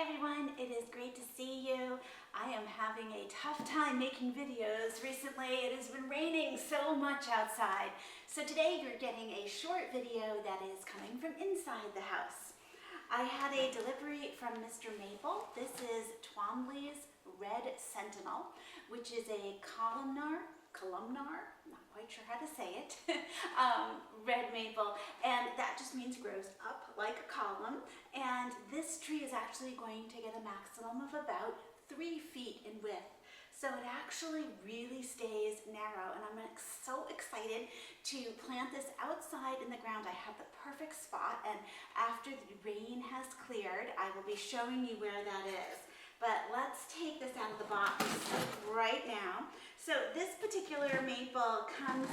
Hi everyone, it is great to see you. I am having a tough time making videos. Recently it has been raining so much outside. So today you're getting a short video that is coming from inside the house. I had a delivery from Mr. Maple. This is Twombly's Red Sentinel, which is a columnar, not quite sure how to say it, red maple, and that just means grows up like a column. And this tree is actually going to get a maximum of about 3 feet in width. So it actually really stays narrow, and I'm so excited to plant this outside in the ground. I have the perfect spot, and after the rain has cleared, I will be showing you where that is. But let's take this out of the box right now. So this particular maple comes,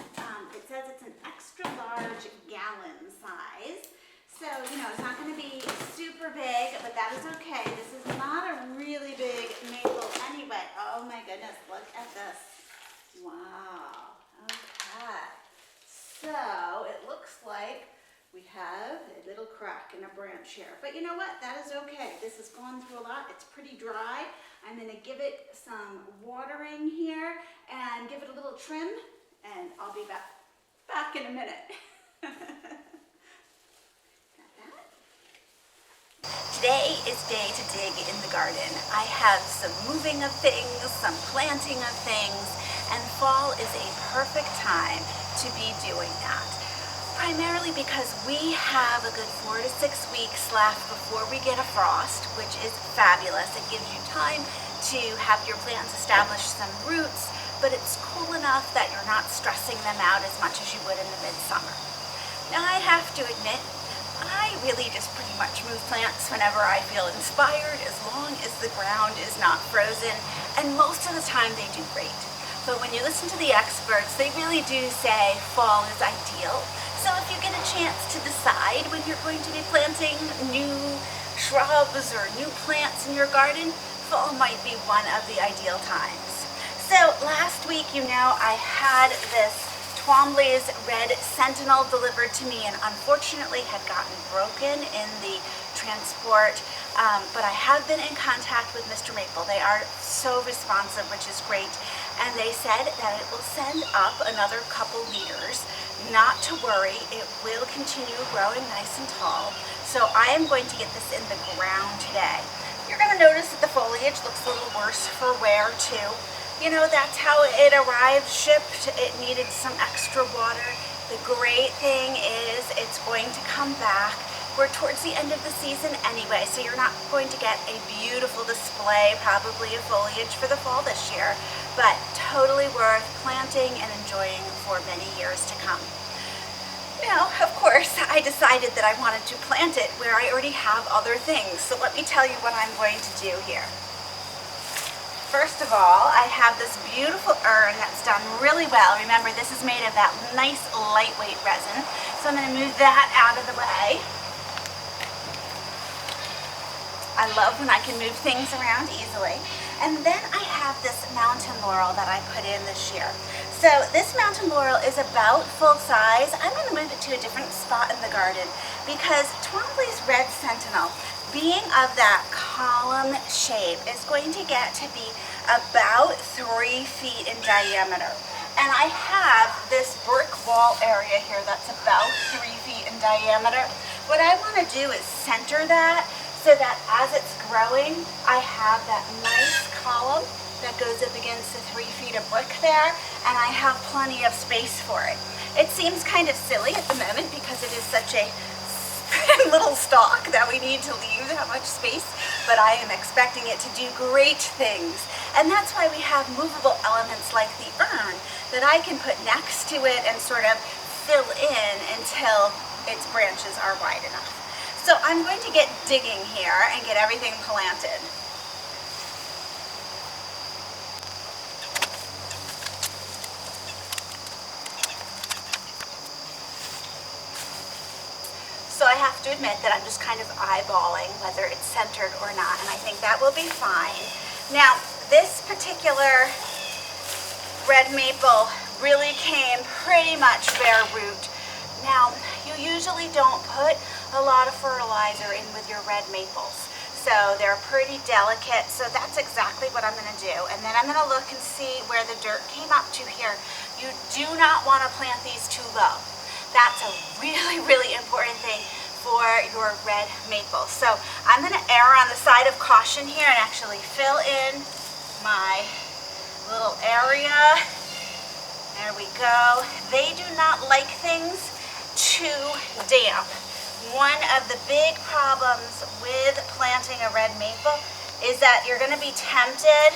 it says it's an extra large gallon size. So, you know, it's not going to be super big, but that is okay. This is not a really big maple anyway. Oh my goodness, look at this. Wow. Okay. So it looks like we have a little crack in a branch here. But you know what? That is okay. This has gone through a lot. It's pretty dry. I'm going to give it some watering here and give it a little trim, and I'll be back in a minute. Today is day to dig in the garden. I have some moving of things, some planting of things, and fall is a perfect time to be doing that. Primarily because we have a good 4 to 6 weeks left before we get a frost, which is fabulous. It gives you time to have your plants establish some roots, but it's cool enough that you're not stressing them out as much as you would in the midsummer. Now I have to admit, I really just pretty much move plants whenever I feel inspired, as long as the ground is not frozen, and most of the time they do great. But when you listen to the experts, they really do say fall is ideal. So if you get a chance to decide when you're going to be planting new shrubs or new plants in your garden, fall might be one of the ideal times. So last week, you know, I had this Twombly's Red Sentinel delivered to me, and unfortunately had gotten broken in the transport, but I have been in contact with Mr. Maple. They are so responsive, which is great, and they said that it will send up another couple liters. Not to worry, it will continue growing nice and tall. So I am going to get this in the ground today. You're going to notice that the foliage looks a little worse for wear too. You know, that's how it arrived shipped. It needed some extra water. The great thing is it's going to come back. We're towards the end of the season anyway, so you're not going to get a beautiful display, probably of foliage for the fall this year, but totally worth planting and enjoying for many years to come. Now, of course, I decided that I wanted to plant it where I already have other things, so let me tell you what I'm going to do here. First of all, I have this beautiful urn that's done really well. Remember, this is made of that nice lightweight resin, so I'm going to move that out of the way. I love when I can move things around easily. And then I have this mountain laurel that I put in this year. So this mountain laurel is about full size. I'm going to move it to a different spot in the garden because Twombly's Red Sentinel, being of that column shape, is going to get to be about 3 feet in diameter. And I have this brick wall area here that's about 3 feet in diameter. What I want to do is center that so that as it's growing, I have that nice column that goes up against the 3 feet of brick there, and I have plenty of space for it. It seems kind of silly at the moment because it is such a little stalk that we need to leave that much space, but I am expecting it to do great things. And that's why we have movable elements like the urn that I can put next to it and sort of fill in until its branches are wide enough. So I'm going to get digging here and get everything planted. So I have to admit that I'm just kind of eyeballing whether it's centered or not, and I think that will be fine. Now, this particular red maple really came pretty much bare root. Now, you usually don't put a lot of fertilizer in with your red maples. So they're pretty delicate, so that's exactly what I'm going to do. And then I'm going to look and see where the dirt came up to here. You do not want to plant these too low. That's a really, really important thing for your red maple. So I'm going to err on the side of caution here and actually fill in my little area. There we go. They do not like things too damp. One of the big problems with planting a red maple is that you're going to be tempted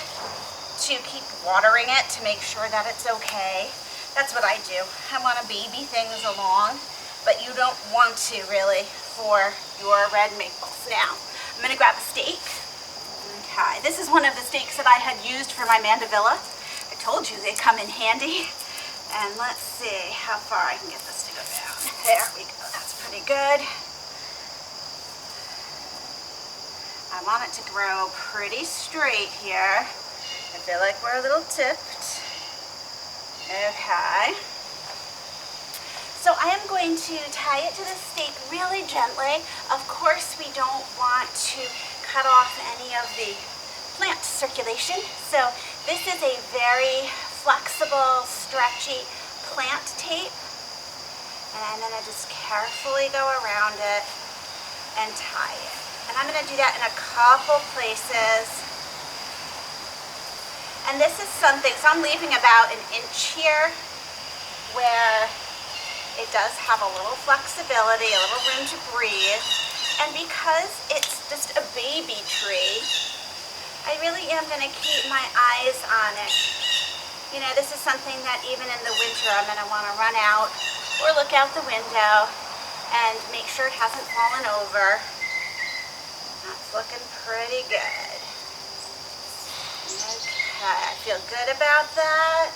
to keep watering it to make sure that it's okay. That's what I do. I want to baby things along, but you don't want to really for your red maples. Now, I'm going to grab a stake. Okay, this is one of the stakes that I had used for my mandevilla. I told you they come in handy. And let's see how far I can get this to go down. There we go, that's pretty good. I want it to grow pretty straight here. I feel like we're a little tipped. Okay. So I am going to tie it to the stake really gently. Of course, we don't want to cut off any of the plant circulation. So this is a very flexible, stretchy plant tape, and I'm going to just carefully go around it and tie it. And I'm going to do that in a couple places. And this is something, so I'm leaving about 1 inch here where it does have a little flexibility, a little room to breathe. And because it's just a baby tree, I really am going to keep my eyes on it. You know, this is something that even in the winter I'm going to want to run out or look out the window and make sure it hasn't fallen over. That's looking pretty good. Okay, I feel good about that.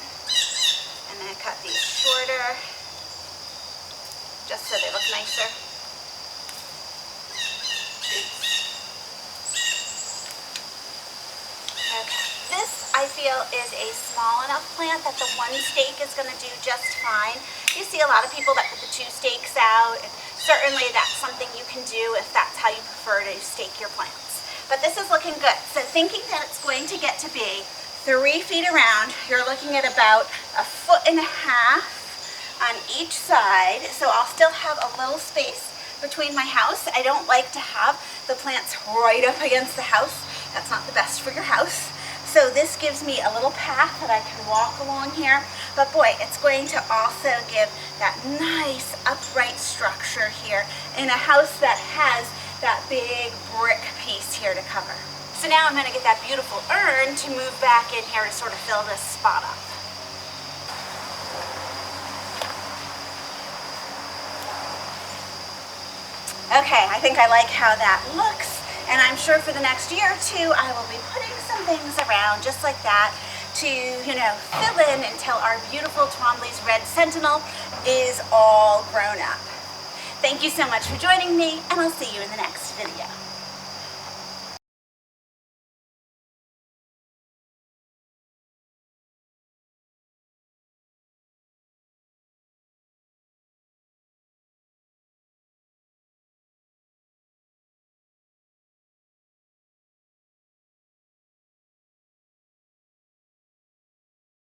I'm going to cut these shorter just so they look nicer. Okay. This, I feel, is a small enough plant that the one stake is going to do just fine. You see a lot of people that put the 2 stakes out, and certainly that's something you can do if that's how you prefer to stake your plants. But this is looking good. So thinking that it's going to get to be 3 feet around, you're looking at about 1.5 feet on each side. So I'll still have a little space between my house. I don't like to have the plants right up against the house. That's not the best for your house. So this gives me a little path that I can walk along here. But boy, it's going to also give that nice upright structure here in a house that has that big brick piece here to cover. So now I'm going to get that beautiful urn to move back in here to sort of fill this spot up. Okay, I think I like how that looks. And I'm sure for the next year or 2, I will be putting some things around just like that to, fill in until our beautiful Twombley's Red Sentinel is all grown up. Thank you so much for joining me, and I'll see you in the next video.